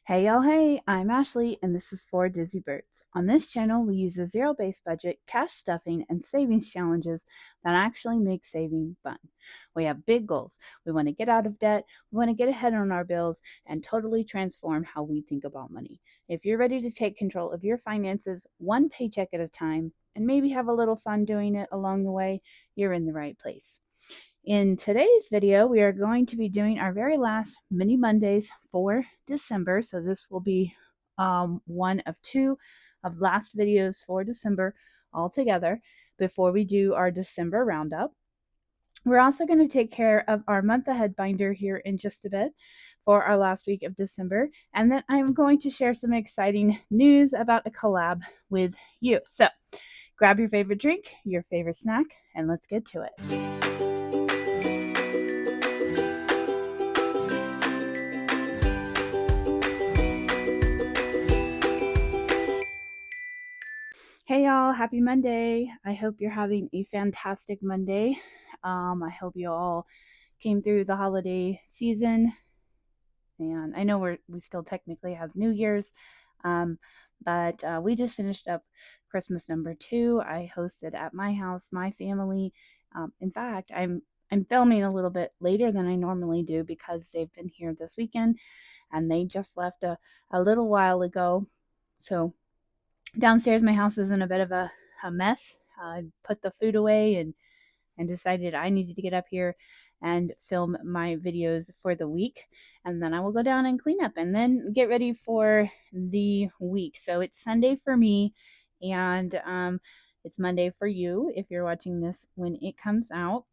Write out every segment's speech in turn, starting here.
Hey y'all, hey, I'm Ashley and this is for Dizzy Birds. On this channel, we use a zero-based budget, cash stuffing, and savings challenges that actually make saving fun. We have big goals. We want to get out of debt, we want to get ahead on our bills, and totally transform how we think about money. If you're ready to take control of your finances one paycheck at a time, and maybe have a little fun doing it along the way, you're in the right place. In today's video, we are going to be doing our very last mini Mondays for December. So this will be one of two of last videos for December all together before we do our December roundup. We're also going to take care of our month ahead binder here in just a bit for our last week of December. And then I'm going to share some exciting news about a collab with you. So grab your favorite drink, your favorite snack, and let's get to it. Hey y'all, happy Monday. I hope you're having a fantastic Monday. I hope you all came through the holiday season. And I know we still technically have New Year's, but we just finished up Christmas number 2. I hosted at my house, my family. In fact, I'm filming a little bit later than I normally do because they've been here this weekend and they just left a little while ago. So downstairs, my house is in a bit of a mess. I put the food away and decided I needed to get up here and film my videos for the week. And then I will go down and clean up and then get ready for the week. So it's Sunday for me and it's Monday for you if you're watching this when it comes out.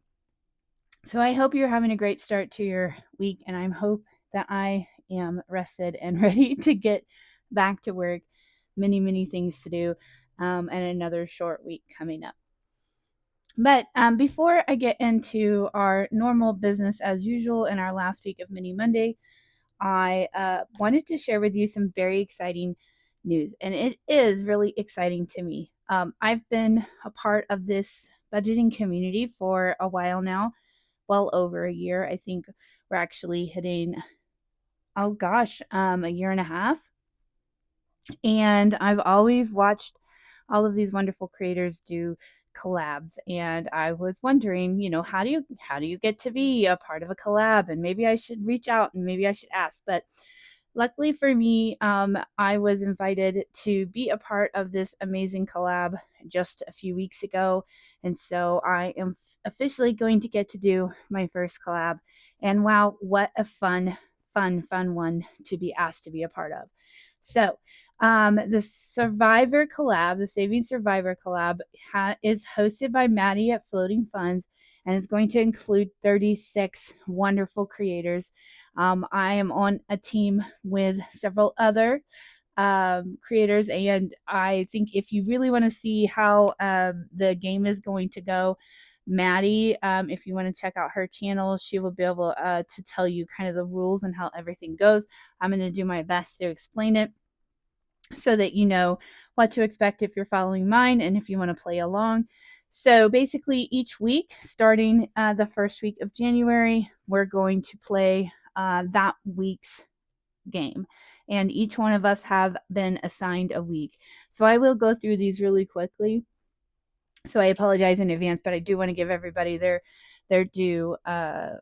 So I hope you're having a great start to your week and I hope that I am rested and ready to get back to work. Many things to do and another short week coming up. But before I get into our normal business as usual in our last week of Mini Monday, I wanted to share with you some very exciting news. And it is really exciting to me. I've been a part of this budgeting community for a while now, well over a year. I think we're actually hitting, a year and a half. And I've always watched all of these wonderful creators do collabs, and I was wondering, how do you get to be a part of a collab? And maybe I should reach out and maybe I should ask. But luckily for me, I was invited to be a part of this amazing collab just a few weeks ago, and so I am officially going to get to do my first collab. And wow, what a fun one to be asked to be a part of. So the Survivor collab, the Saving Survivor collab, is hosted by Maddie at Floating Funds, and it's going to include 36 wonderful creators. I am on a team with several other creators, and I think if you really want to see how the game is going to go, Maddie, if you want to check out her channel, she will be able to tell you kind of the rules and how everything goes. I'm going to do my best to explain it so that you know what to expect if you're following mine and if you want to play along. So basically, each week, starting the first week of January, we're going to play that week's game. And each one of us have been assigned a week. So I will go through these really quickly. So I apologize in advance, but I do want to give everybody their due of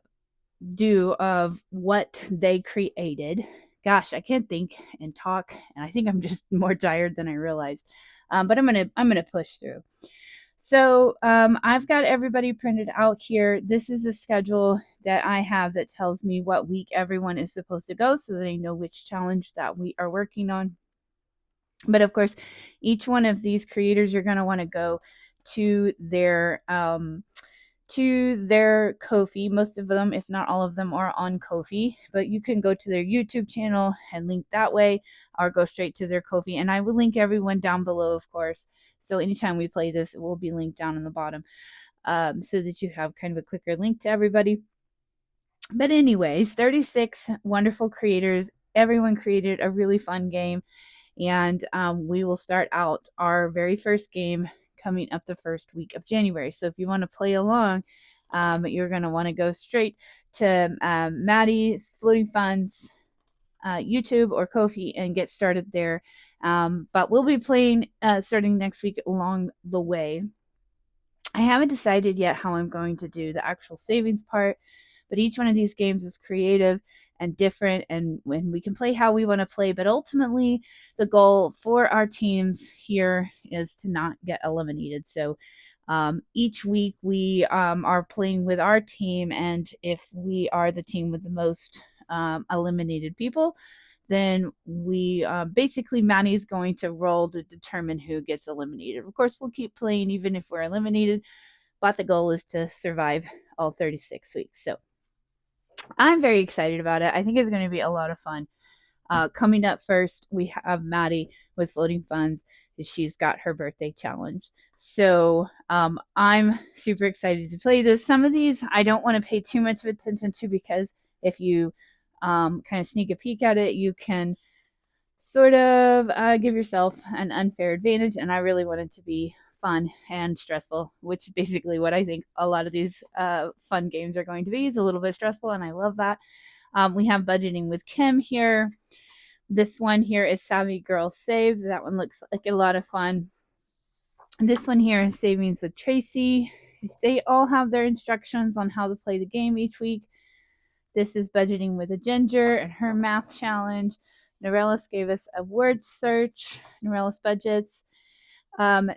what they created. Gosh, I can't think and talk, and I think I'm just more tired than I realized. But I'm gonna push through. So I've got everybody printed out here. This is a schedule that I have that tells me what week everyone is supposed to go, so that I know which challenge that we are working on. But of course, each one of these creators, you're going to want to go to their Ko-fi. Most of them, if not all of them, are on Ko-fi, but you can go to their YouTube channel and link that way, or go straight to their Ko-fi. And I will link everyone down below, of course. So anytime we play this, it will be linked down in the bottom, so that you have kind of a quicker link to everybody. But anyways, 36 wonderful creators. Everyone created a really fun game. And we will start out our very first game coming up the first week of January. So if you want to play along, you're going to want to go straight to Maddie's Floating Funds YouTube or Ko-fi and get started there. But we'll be playing starting next week along the way. I haven't decided yet how I'm going to do the actual savings part, but each one of these games is creative and different, and when we can play how we want to play. But ultimately, the goal for our teams here is to not get eliminated. So each week we are playing with our team, and if we are the team with the most eliminated people, then we basically Maddie's going to roll to determine who gets eliminated. Of course, we'll keep playing even if we're eliminated, but the goal is to survive all 36 weeks. So I'm very excited about it. I think it's going to be a lot of fun. Coming up first, we have Maddie with Floating Funds. She's got her birthday challenge. So I'm super excited to play this. Some of these I don't want to pay too much of attention to, because if you kind of sneak a peek at it, you can sort of give yourself an unfair advantage. And I really want it to be fun and stressful, which is basically what I think a lot of these fun games are going to be. It's a little bit stressful, and I love that. We have Budgeting with Kim here. This one here is Savvy Girl Saves. That one looks like a lot of fun. This one here is Savings with Tracy. They all have their instructions on how to play the game each week. This is Budgeting with a Ginger and her math challenge. Norellis gave us a word search. Norellis Budgets.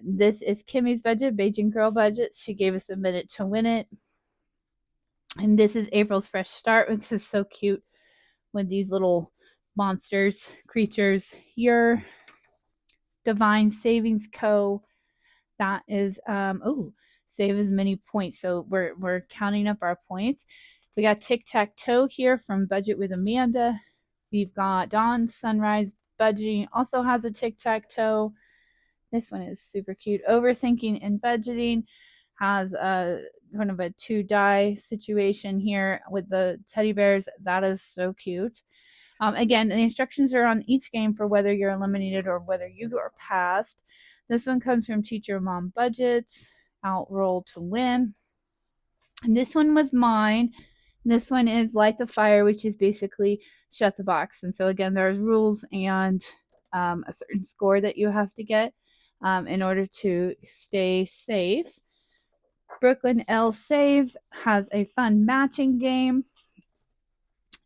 This is Kimmy's budget, Beijing Girl Budget. She gave us a minute to win it. And this is April's Fresh Start, which is so cute with these little monsters, creatures. Your Divine Savings Co. That is save as many points. So we're counting up our points. We got Tic Tac Toe here from Budget with Amanda. We've got Dawn Sunrise Budgeting also has a Tic Tac Toe. This one is super cute. Overthinking and Budgeting has a kind of a 2-die situation here with the teddy bears. That is so cute. Again, the instructions are on each game for whether you're eliminated or whether you are passed. This one comes from Teacher Mom Budgets. Outroll to Win. And this one was mine. This one is Light the Fire, which is basically shut the box. And so again, there's rules and a certain score that you have to get in order to stay safe. Brooklyn L Saves has a fun matching game.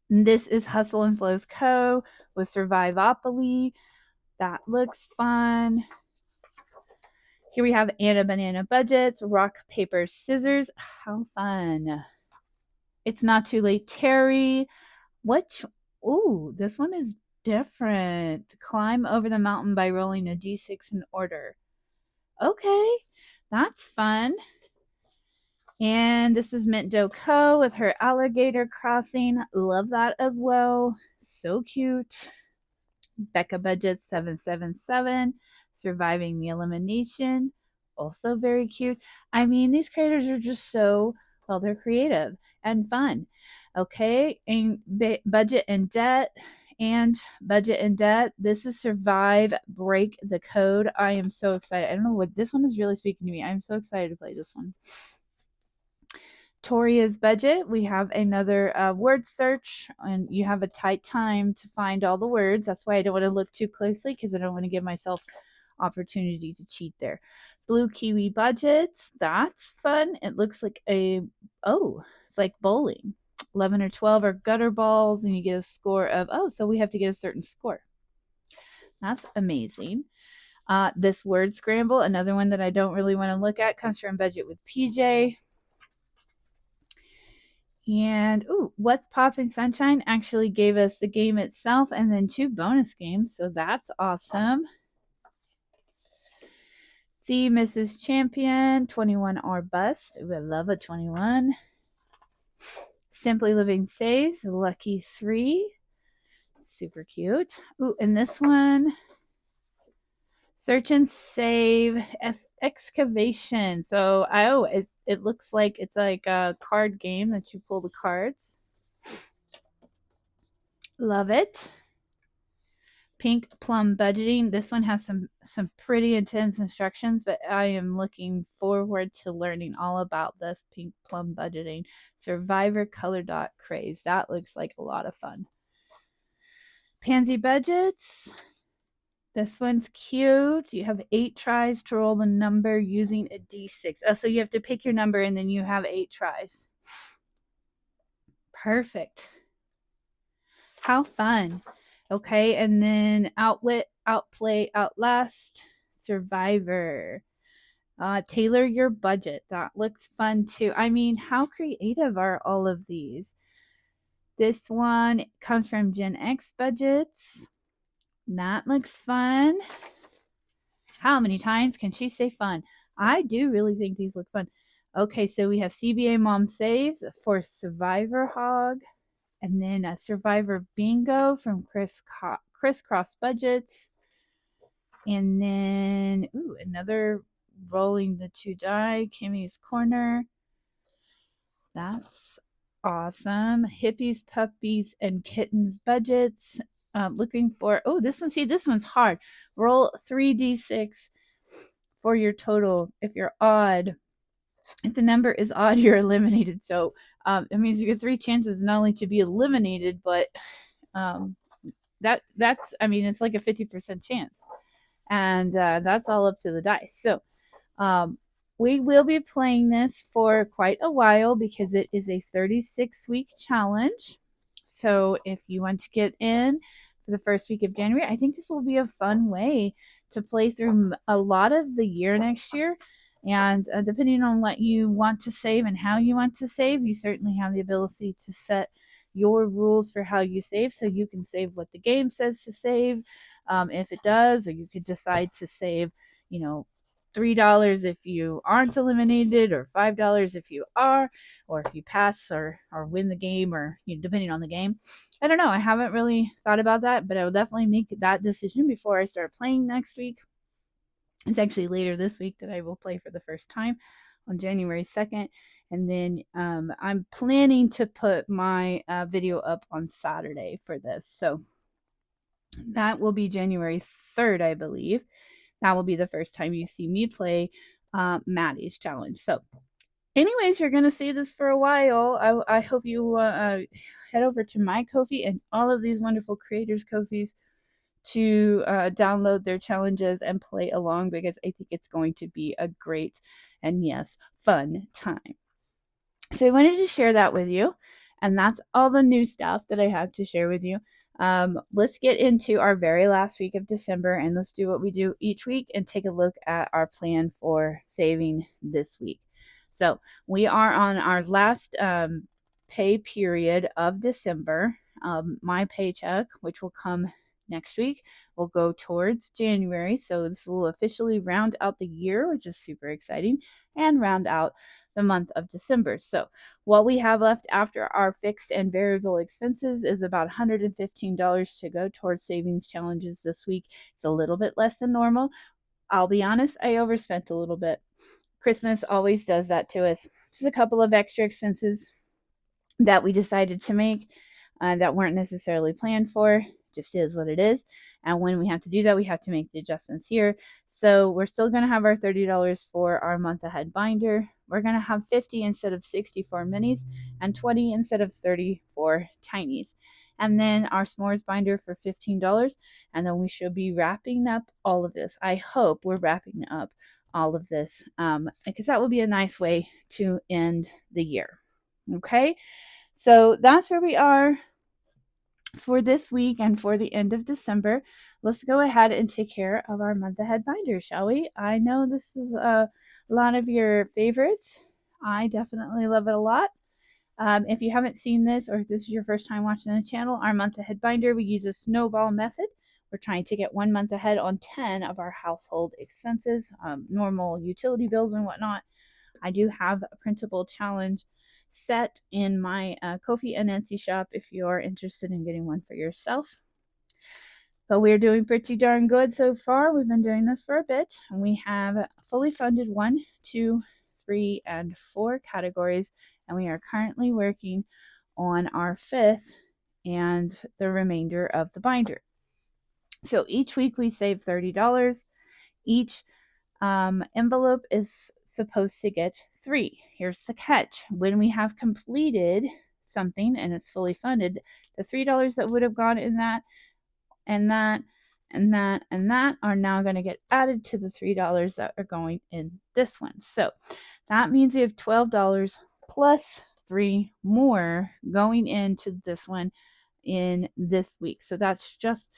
And this is Hustle and Flows Co. with Survivopoly. That looks fun. Here we have Anna Banana Budgets, Rock, Paper, Scissors. How fun. It's Not Too Late, Terry. Ooh, this one is different. Climb Over the Mountain by rolling a d6 in order. Okay, that's fun. And this is Mint Dough Co. with her Alligator Crossing. Love that as well. So cute. Becca Budgets 777. Surviving the Elimination. Also very cute. I mean, these creators are just so, well, they're creative and fun. Okay, and Budget and Debt. And Budget and Debt. This is Survive, Break the Code. I am so excited. I don't know what, this one is really speaking to me. I'm so excited to play this one. Toria's Budget. We have another word search, and you have a tight time to find all the words. That's why I don't want to look too closely, because I don't want to give myself opportunity to cheat there. Blue Kiwi Budgets. That's fun. It looks like it's like bowling. 11 or 12 are gutter balls, and you get a score of, so we have to get a certain score. That's amazing. This word scramble, another one that I don't really want to look at, comes from Budget with PJ. And What's Poppin' Sunshine actually gave us the game itself and then 2 bonus games, so that's awesome. The Mrs. Champion, 21R Bust. I love a 21. Simply Living Saves, Lucky 3. Super cute. And this one, Search and Save Excavation. So it looks like it's like a card game that you pull the cards. Love it. Pink Plum Budgeting. This one has some pretty intense instructions, but I am looking forward to learning all about this Pink Plum Budgeting. Survivor Color Dot Craze. That looks like a lot of fun. Pansy Budgets. This one's cute. You have 8 tries to roll the number using a d6. Oh, so you have to pick your number and then you have 8 tries. Perfect. How fun. Okay, and then Outwit, Outplay, Outlast, Survivor. Tailor your budget. That looks fun too. I mean, how creative are all of these? This one comes from Gen X Budgets. That looks fun. How many times can she say fun? I do really think these look fun. Okay, so we have CBA Mom Saves for Survivor Hog, and then a Survivor Bingo from Crisscross Budgets, and then another Rolling the 2 Die, Kimmy's Corner. That's awesome. Hippies, Puppies, and Kittens Budgets. Looking for, this one, see, this one's hard. Roll 3d6 for your total. If you're odd, if the number is odd, you're eliminated. So it means you get 3 chances not only to be eliminated, but that's, I mean, it's like a 50% chance. And that's all up to the dice. So we will be playing this for quite a while because it is a 36-week challenge. So if you want to get in for the first week of January, I think this will be a fun way to play through a lot of the year next year. And depending on what you want to save and how you want to save, you certainly have the ability to set your rules for how you save. So you can save what the game says to save, if it does, or you could decide to save, $3 if you aren't eliminated, or $5 if you are, or if you pass or win the game, or depending on the game. I don't know. I haven't really thought about that, but I will definitely make that decision before I start playing next week. It's actually later this week that I will play for the first time on January 2nd. And then I'm planning to put my video up on Saturday for this. So that will be January 3rd, I believe. That will be the first time you see me play Maddie's challenge. So anyways, you're going to see this for a while. I hope you head over to my Ko-fi and all of these wonderful creators' Ko-fis to download their challenges and play along, because I think it's going to be a great and, yes, fun time. So I wanted to share that with you, and that's all the new stuff that I have to share with you. Let's get into our very last week of December, and let's do what we do each week and take a look at our plan for saving this week. So we are on our last pay period of December. My paycheck, which will come next week, will go towards January. So this will officially round out the year, which is super exciting, and round out the month of December. So what we have left after our fixed and variable expenses is about $115 to go towards savings challenges this week. It's a little bit less than normal. I'll be honest, I overspent a little bit. Christmas always does that to us. Just a couple of extra expenses that we decided to make that weren't necessarily planned for. Just is what it is. And when we have to do that, we have to make the adjustments here. So we're still going to have our $30 for our month ahead binder. We're going to have 50 instead of 60 for minis, and 20 instead of 30 for tinies. And then our s'mores binder for $15. And then we should be wrapping up all of this. I hope we're wrapping up all of this, because that will be a nice way to end the year. Okay, so that's where we are for this week and for the end of December. Let's go ahead and take care of our month ahead binder, shall we? I know this is a lot of your favorites. I definitely love it a lot. If you haven't seen this, or if this is your first time watching the channel, our month ahead binder, we use a snowball method. We're trying to get 1 month ahead on 10 of our household expenses, normal utility bills and whatnot. I do have a printable challenge set in my Ko-fi and Etsy shop if you're interested in getting one for yourself. But we're doing pretty darn good so far. We've been doing this for a bit, and we have fully funded 1, 2, 3, and 4 categories, and we are currently working on our 5th and the remainder of the binder. So each week we save $30. Each envelope is supposed to get 3. Here's the catch. When we have completed something and it's fully funded, the $3 that would have gone in that and that and that and that are now going to get added to the $3 that are going in this one. So that means we have $12 plus 3 more going into this one in this week. So that's just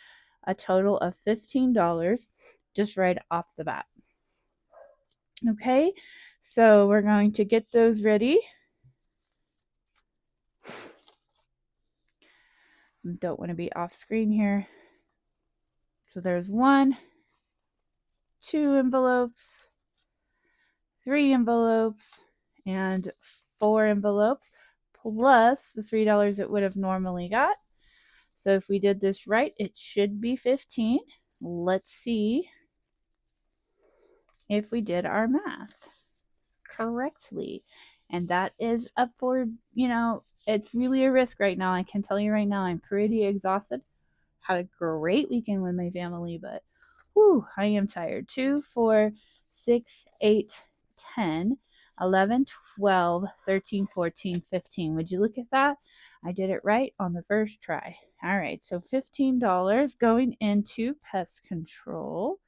a total of $15 just right off the bat. Okay, so we're going to get those ready. Don't want to be off screen here. So there's 1, 2 envelopes, 3 envelopes, and 4 envelopes, plus the $3 it would have normally got. So if we did this right, it should be 15. Let's see if we did our math correctly. And that is up for, it's really a risk right now. I can tell you right now, I'm pretty exhausted. Had a great weekend with my family, but whew, I am tired. 2, 4, 6, 8, 10, 11, 12, 13, 14, 15. Would you look at that? I did it right on the first try. All right, so $15 going into pest control.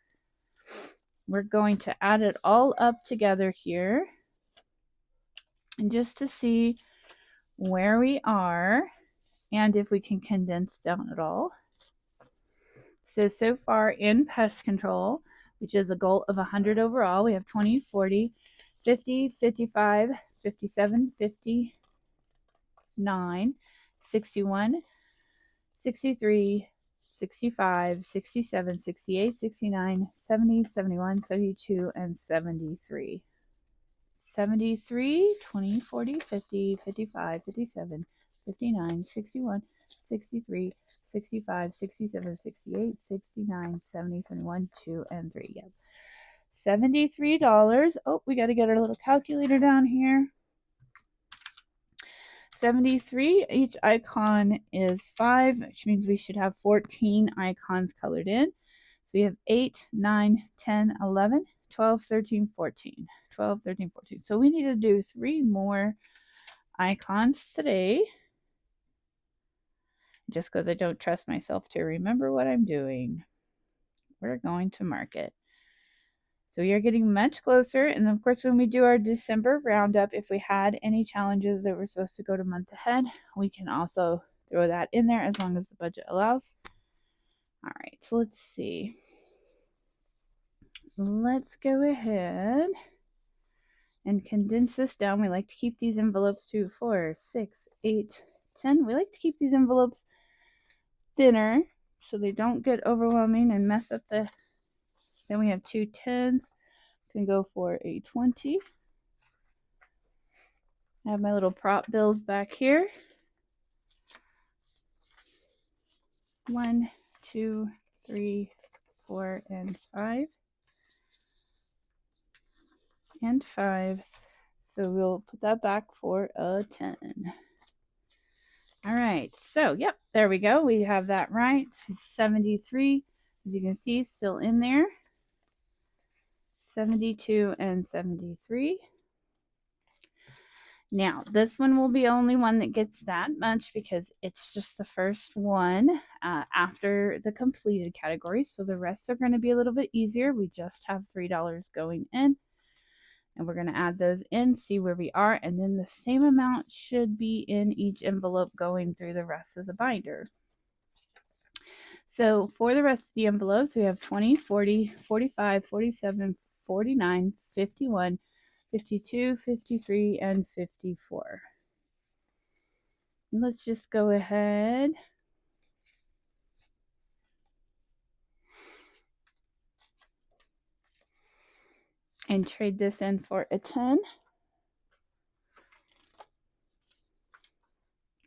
We're going to add it all up together here. And just to see where we are and if we can condense down at all. So far in pest control, which is a goal of 100 overall, we have 20, 40, 50, 55, 57, 59, 61, 63, 65, 67, 68, 69, 70, 71, 72, and 73. 73, 20, 40, 50, 55, 57, 59, 61, 63, 65, 67, 68, 69, 70, 71, 2, and 3. Yep. $73. Oh, we got to get our little calculator down here. 73. Each icon is 5, which means we should have 14 icons colored in. So we have 8, 9, 10, 11, 12, 13, 14. 12, 13, 14. So we need to do 3 more icons today. Just because I don't trust myself to remember what I'm doing. We're going to mark it. So you're getting much closer. And of course, when we do our December roundup, if we had any challenges that were supposed to go to month ahead, we can also throw that in there as long as the budget allows. All right, so let's see. Let's go ahead and condense this down. We like to keep these envelopes to 4, 6, 8, 10. We like to keep these envelopes thinner so they don't get overwhelming and mess up the. Then we have 2 10s. Can go for a 20. I have my little prop bills back here. 1, 2, 3, 4, and 5. And 5. So we'll put that back for a 10. All right. So, yep, there we go. We have that right. It's 73. As you can see, still in there. 72 and 73. Now, this one will be only one that gets that much because it's just the first one after the completed category. So the rest are going to be a little bit easier. We just have $3 going in. And we're going to add those in, see where we are. And then the same amount should be in each envelope going through the rest of the binder. So for the rest of the envelopes, we have 20, 40, 45, 47, 49, 51, 52, 53, and 54. Let's just go ahead and trade this in for a 10.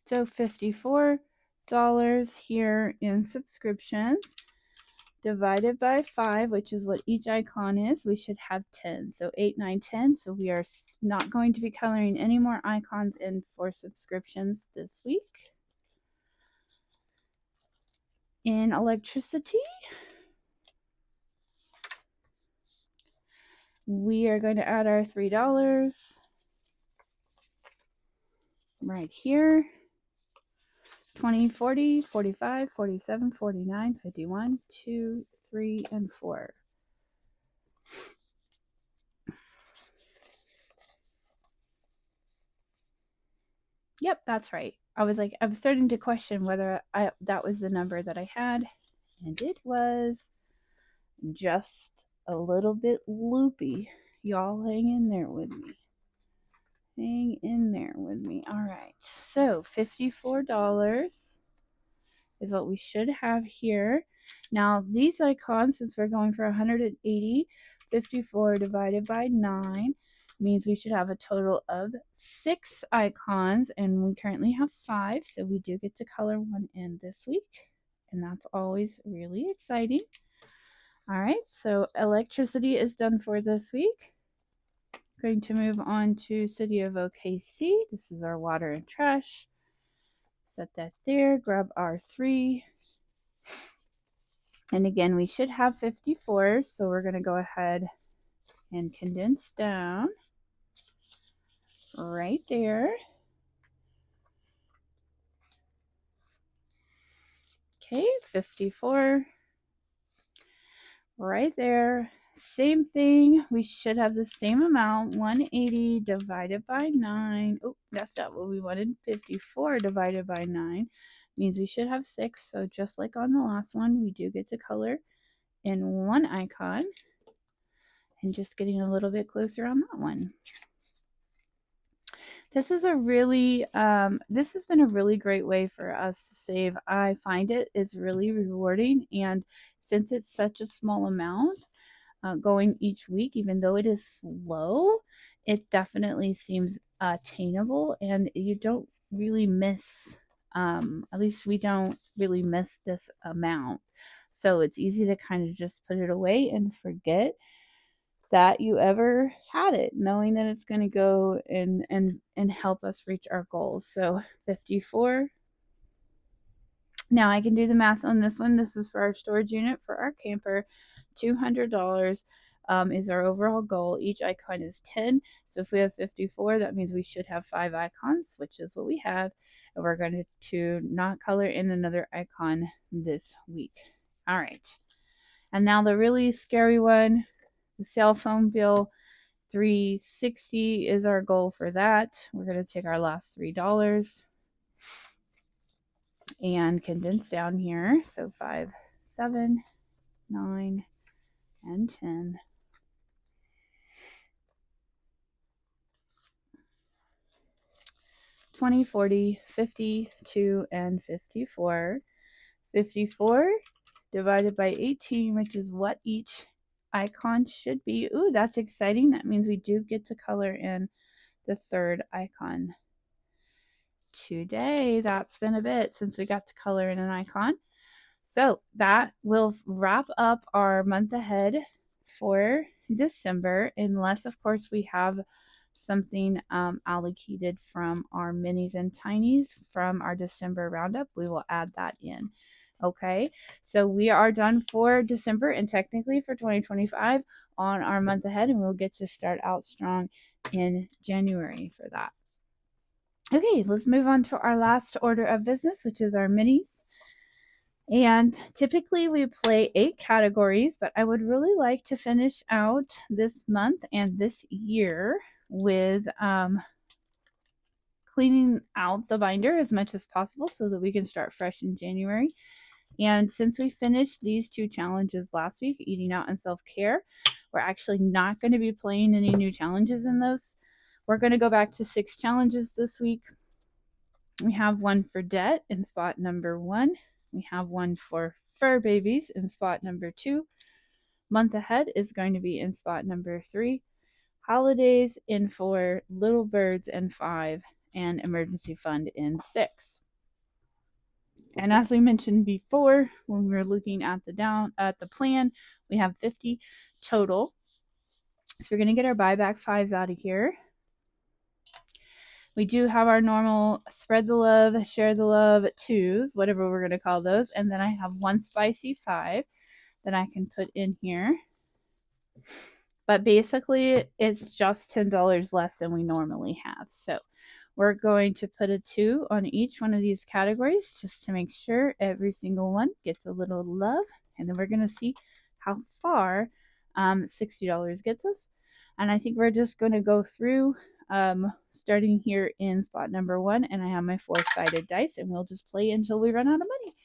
So $54 here in subscriptions. Divided by 5, which is what each icon is, we should have 10. So 8, 9, 10. So we are not going to be coloring any more icons in for subscriptions this week. In electricity, we are going to add our $3 right here. 20, 40, 45, 47, 49, 51, 2, 3, and 4. Yep, that's right. I was starting to question whether that was the number that I had, and it was just a little bit loopy. Y'all hang in there with me. Hang in there with me. All right. So $54 is what we should have here. Now, these icons, since we're going for 180, 54 divided by 9 means we should have a total of 6 icons, and we currently have 5, so we do get to color one in this week, and that's always really exciting. All right, so electricity is done for this week. Going to move on to City of OKC. This is our water and trash. Set that there, grab our 3. And again, we should have 54, so we're going to go ahead and condense down right there. Okay, 54 right there. Same thing. We should have the same amount, 180 divided by 9. Oh, that's not what we wanted. 54 divided by 9 means we should have 6. So just like on the last one, we do get to color in one icon. And just getting a little bit closer on that one. This is a really, this has been a really great way for us to save. I find it is really rewarding, and since it's such a small amount going each week, even though it is slow, it definitely seems attainable, and you don't really miss, at least we don't really miss this amount. So it's easy to kind of just put it away and forget that you ever had it, knowing that it's going to go and help us reach our goals. So 54. Now I can do the math on this one. This is for our storage unit for our camper. $200 is our overall goal. Each icon is 10. So if we have 54, that means we should have 5 icons, which is what we have. And we're going to not color in another icon this week. All right. And now the really scary one. The cell phone bill, $360 is our goal for that. We're going to take our last $3 and condense down here. So 5, 7, 9, and 10. $20, $40, $52, and $54. 54 divided by 18, which is what each icon should be. Ooh, that's exciting. That means we do get to color in the third icon today. That's been a bit since we got to color in an icon. So that will wrap up our month ahead for December, unless of course we have something allocated from our minis and tinies from our December roundup. We will add that in. Okay, so we are done for December and technically for 2025 on our month ahead, and we'll get to start out strong in January for that. Okay, let's move on to our last order of business, which is our minis. And typically we play 8 categories, but I would really like to finish out this month and this year with cleaning out the binder as much as possible so that we can start fresh in January. And since we finished these 2 challenges last week, eating out and self-care, we're actually not going to be playing any new challenges in those. We're going to go back to 6 challenges this week. We have one for debt in spot number 1. We have one for fur babies in spot number 2. Month ahead is going to be in spot number 3. Holidays in 4. Little birds in 5. And emergency fund in 6. And as we mentioned before, when we were looking at the plan, we have 50 total. So we're going to get our buyback 5s out of here. We do have our normal spread the love, share the love 2s, whatever we're going to call those. And then I have one spicy 5 that I can put in here. But basically, it's just $10 less than we normally have. So We're going to put a 2 on each one of these categories just to make sure every single one gets a little love. And then we're going to see how far $60 gets us. And I think we're just going to go through starting here in spot number 1. And I have my 4-sided dice, and we'll just play until we run out of money.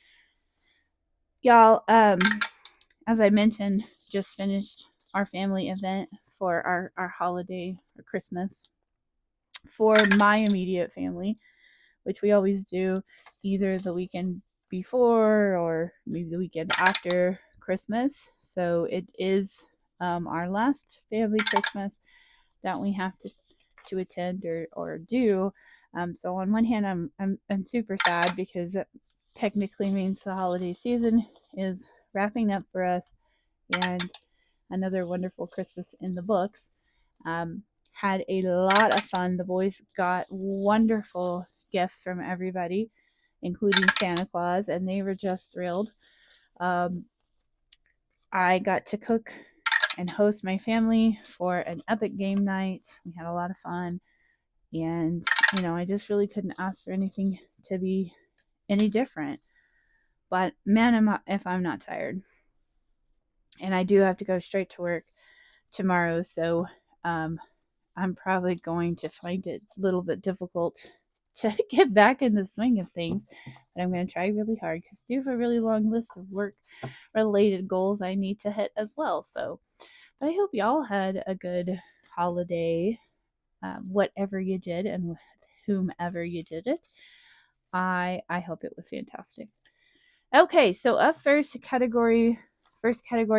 Y'all, as I mentioned, just finished our family event for our holiday or Christmas for my immediate family, which we always do either the weekend before or maybe the weekend after Christmas. So it is our last family Christmas that we have to attend or do. So on one hand, I'm super sad because that technically means the holiday season is wrapping up for us, and another wonderful Christmas in the books. Had a lot of fun. The boys got wonderful gifts from everybody, including Santa Claus, and they were just thrilled. I got to cook and host my family for an epic game night. We had a lot of fun, and I just really couldn't ask for anything to be any different. But man, if I'm not tired, and I do have to go straight to work tomorrow, so I'm probably going to find it a little bit difficult to get back in the swing of things, but I'm going to try really hard because I do have a really long list of work related goals I need to hit as well. So, but I hope y'all had a good holiday, whatever you did and with whomever you did it. I hope it was fantastic. Okay, so up first category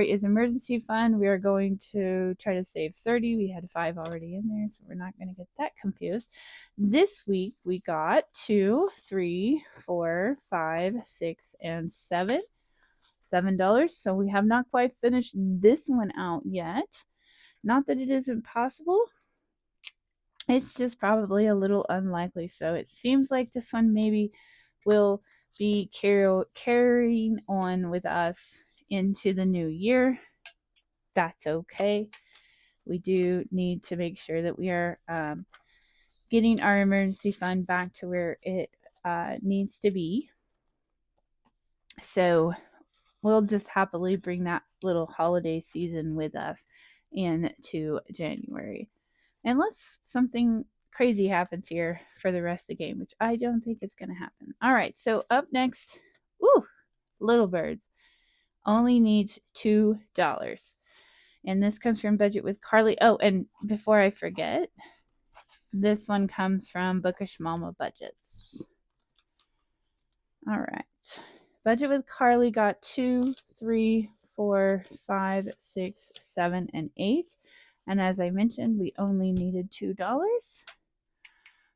is emergency fund. We are going to try to save 30. We had 5 already in there, so we're not going to get that confused. This week we got 2, 3, 4, 5, 6, and $7. So we have not quite finished this one out yet. Not that it isn't possible. It's just probably a little unlikely. So it seems like this one maybe will be carrying on with us into the new year. That's okay. We do need to make sure that we are getting our emergency fund back to where it needs to be. So we'll just happily bring that little holiday season with us into January. Unless something crazy happens here for the rest of the game, which I don't think is going to happen. All right, so up next, Little Birds only needs $2. And this comes from Budget with Carly. Oh, and before I forget, this one comes from Bookish Mama Budgets. All right. Budget with Carly got 2, 3, 4, 5, 6, 7, and 8. And as I mentioned, we only needed $2.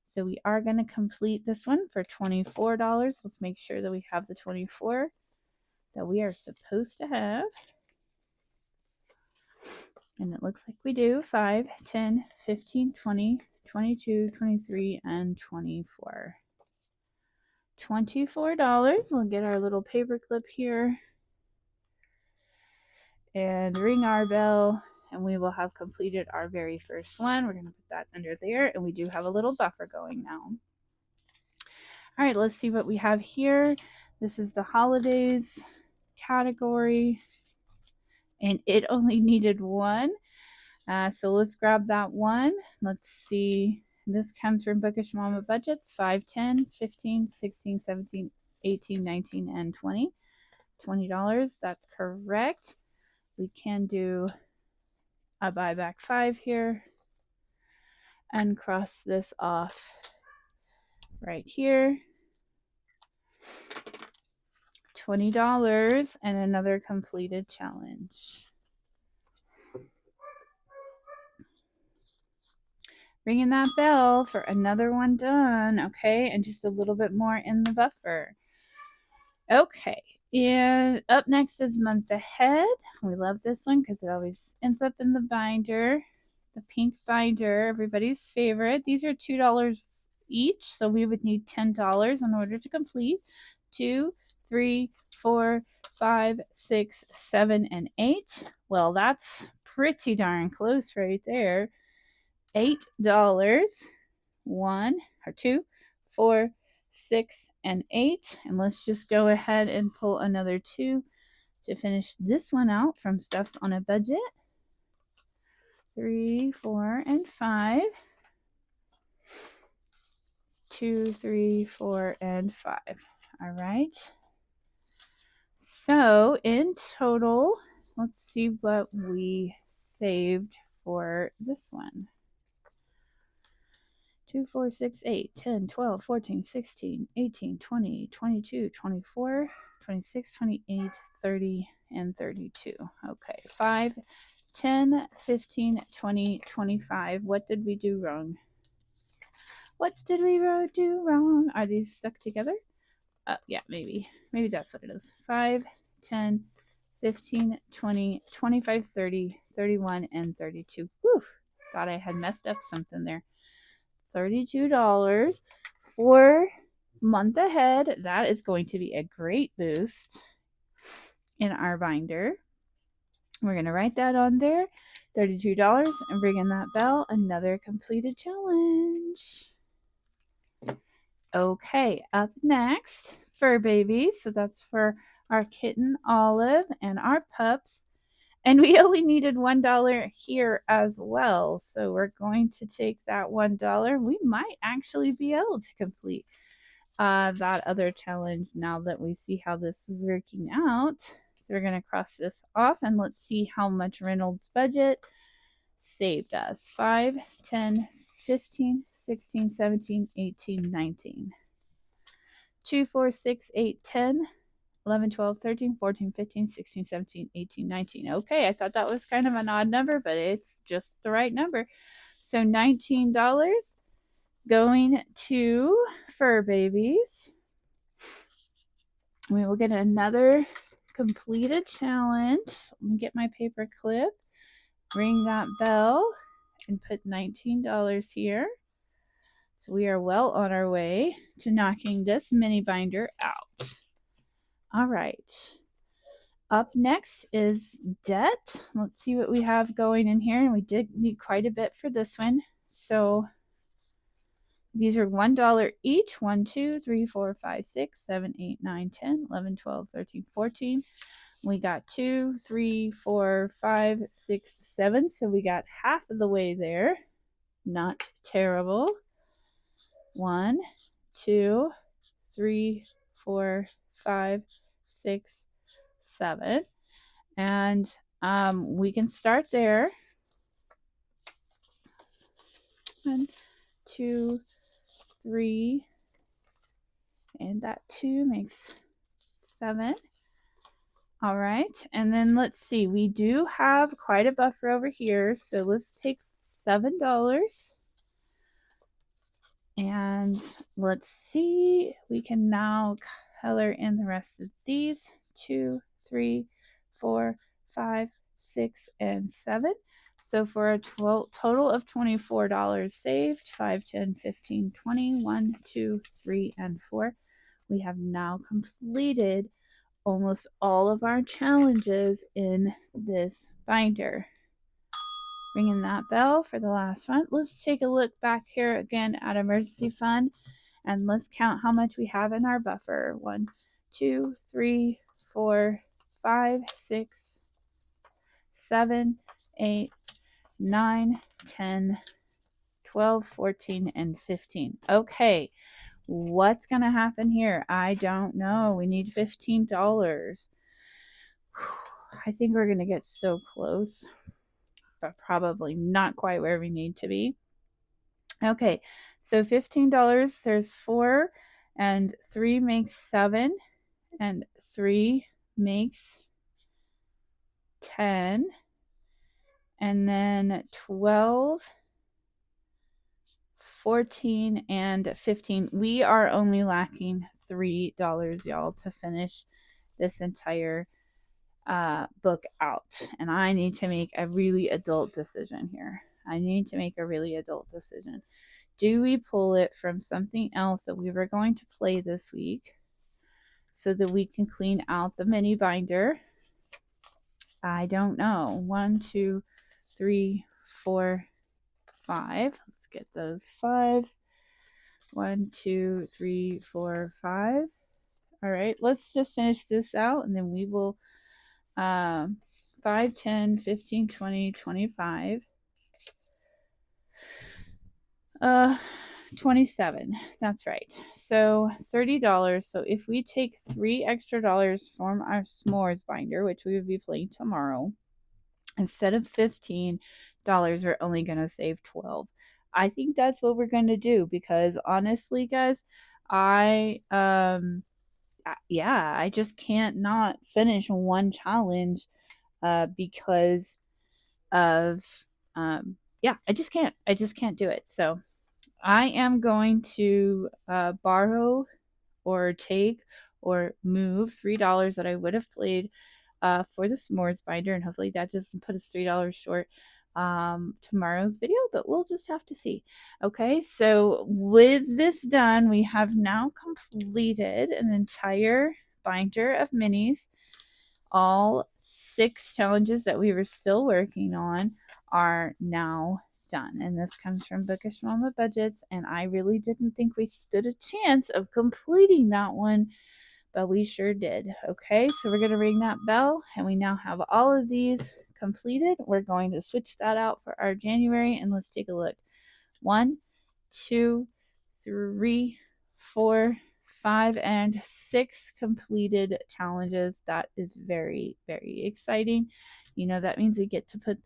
So we are going to complete this one for $24. Let's make sure that we have the 24 that we are supposed to have. And it looks like we do. 5, 10, 15, 20, 22, 23, and 24. $24. We'll get our little paper clip here and ring our bell, and we will have completed our very first one. We're going to put that under there, and we do have a little buffer going now. All right, let's see what we have here. This is the holidays category, and it only needed 1. So let's grab that one. Let's see. This comes from Bookish Mama Budgets. 5, 10, 15, 16, 17, 18, 19, and 20. $20. That's correct. We can do a buyback 5 here and cross this off right here. $20 and another completed challenge. Ringing that bell for another one done. Okay, and just a little bit more in the buffer. Okay, and up next is Month Ahead. We love this one because it always ends up in the binder. The pink binder, everybody's favorite. These are $2 each, so we would need $10 in order to complete. 2, 3, 4, 5, 6, 7, and 8. Well, that's pretty darn close right there. $8. 1 or 2, 4, 6, and 8. And let's just go ahead and pull another 2 to finish this one out from Stuffs on a Budget. 3, 4, and 5. 2, 3, 4, and 5. All right. So in total, let's see what we saved for this one. 2, 4, 6, 8, 10, 12, 14, 16, 18, 20, 22, 24, 26, 28, 30, and 32. Okay, 5, 10, 15, 20, 25. What did we do wrong? What did we do wrong? Are these stuck together? Yeah, maybe. Maybe that's what it is. 5, 10, 15, 20, 25, 30, 31, and 32. Whew, thought I had messed up something there. $32 for month ahead. That is going to be a great boost in our binder. We're going to write that on there. $32 and ring in that bell. Another completed challenge. Okay, up next, fur babies. So that's for our kitten Olive and our pups. And we only needed $1 here as well. So we're going to take that $1. We might actually be able to complete that other challenge now that we see how this is working out. So we're going to cross this off and let's see how much Reynolds' budget saved us. 5, 10, 15, 16, 17, 18, 19. 2, 4, 6, 8, 10, 11, 12, 13, 14, 15, 16, 17, 18, 19. Okay, I thought that was kind of an odd number, but it's just the right number. So $19 going to fur babies. We will get another completed challenge. Let me get my paper clip, ring that bell, and put $19 here. So we are well on our way to knocking this mini binder out. All right. Up next is debt. Let's see what we have going in here. And we did need quite a bit for this one. So these are $1 each. 1, 2, 3, 4, 5, 6, 7, 8, 9, 10, 11, 12, 13, 14. We got 2, 3, 4, 5, 6, 7. So we got half of the way there. Not terrible. 1, 2, 3, 4, 5, 6, 7. And we can start there. 1, 2, 3, and that 2 makes 7. All right, and then let's see. We do have quite a buffer over here, so let's take $7. And let's see. We can now color in the rest of these. 2, 3, 4, 5, 6, and 7. So for a total of $24 saved, 5, 10, 15, 20, 1, 2, 3, and 4. We have now completed almost all of our challenges in this binder. Ringing that bell for the last one. Let's take a look back here again at emergency fund and let's count how much we have in our buffer. 1, 2, 3, 4, 5, 6, 7, 8, 9, 10, 12, 14, and 15. Okay, what's going to happen here? I don't know. We need $15. I think we're going to get so close, but probably not quite where we need to be. Okay, so $15, there's 4, and 3 makes 7, and 3 makes 10, and then 12, 14, and 15. We are only lacking $3, y'all, to finish this entire book out. And I need to make a really adult decision here. I need to make a really adult decision. Do we pull it from something else that we were going to play this week so that we can clean out the mini binder? I don't know. 1, 2, 3, 4, 5. Let's get those 5s. 1, 2, 3, 4, 5. All right, let's just finish this out and then we will 5, 10, 15, 20, 25. 27. That's right. So $30. So if we take $3 extra from our s'mores binder, which we would be playing tomorrow, instead of $15, we're only going to save 12. I think that's what we're going to do because honestly, guys, I just can't not finish one challenge because of I just can't do it. So I am going to borrow or take or move $3 that I would have played for the s'mores binder, and hopefully that doesn't put us $3 short tomorrow's video, but we'll just have to see. Okay, so with this done, we have now completed an entire binder of minis. All 6 challenges that we were still working on are now done. And this comes from Bookish Mama Budgets. And I really didn't think we stood a chance of completing that one, but we sure did. Okay, so we're going to ring that bell. And we now have all of these completed. We're going to switch that out for our January. And let's take a look. 1, 2, 3, 4, 5, and 6 completed challenges. That is very, very exciting. You know, that means we get to put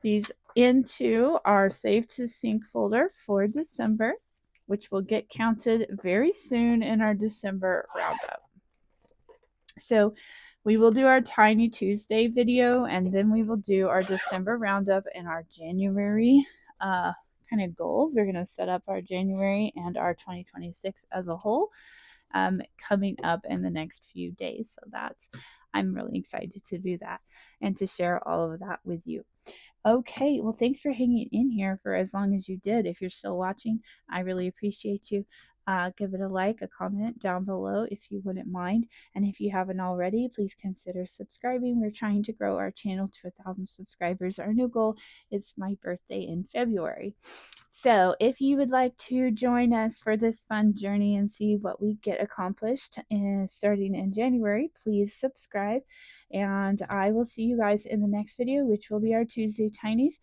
these into our Save to Sync folder for December, which will get counted very soon in our December roundup. So we will do our Tiny Tuesday video, and then we will do our December roundup and our January kind of goals. We're going to set up our January and our 2026 as a whole coming up in the next few days. So I'm really excited to do that and to share all of that with you. Okay, well, thanks for hanging in here for as long as you did. If you're still watching, I really appreciate you. Give it a like, a comment down below if you wouldn't mind. And if you haven't already, please consider subscribing. We're trying to grow our channel to 1,000 subscribers. Our new goal is my birthday in February. So if you would like to join us for this fun journey and see what we get accomplished starting in January, please subscribe. And I will see you guys in the next video, which will be our Tuesday Tinies.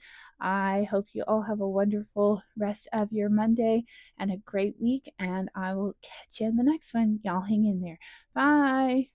I hope you all have a wonderful rest of your Monday and a great week. And I will catch you in the next one. Y'all hang in there. Bye.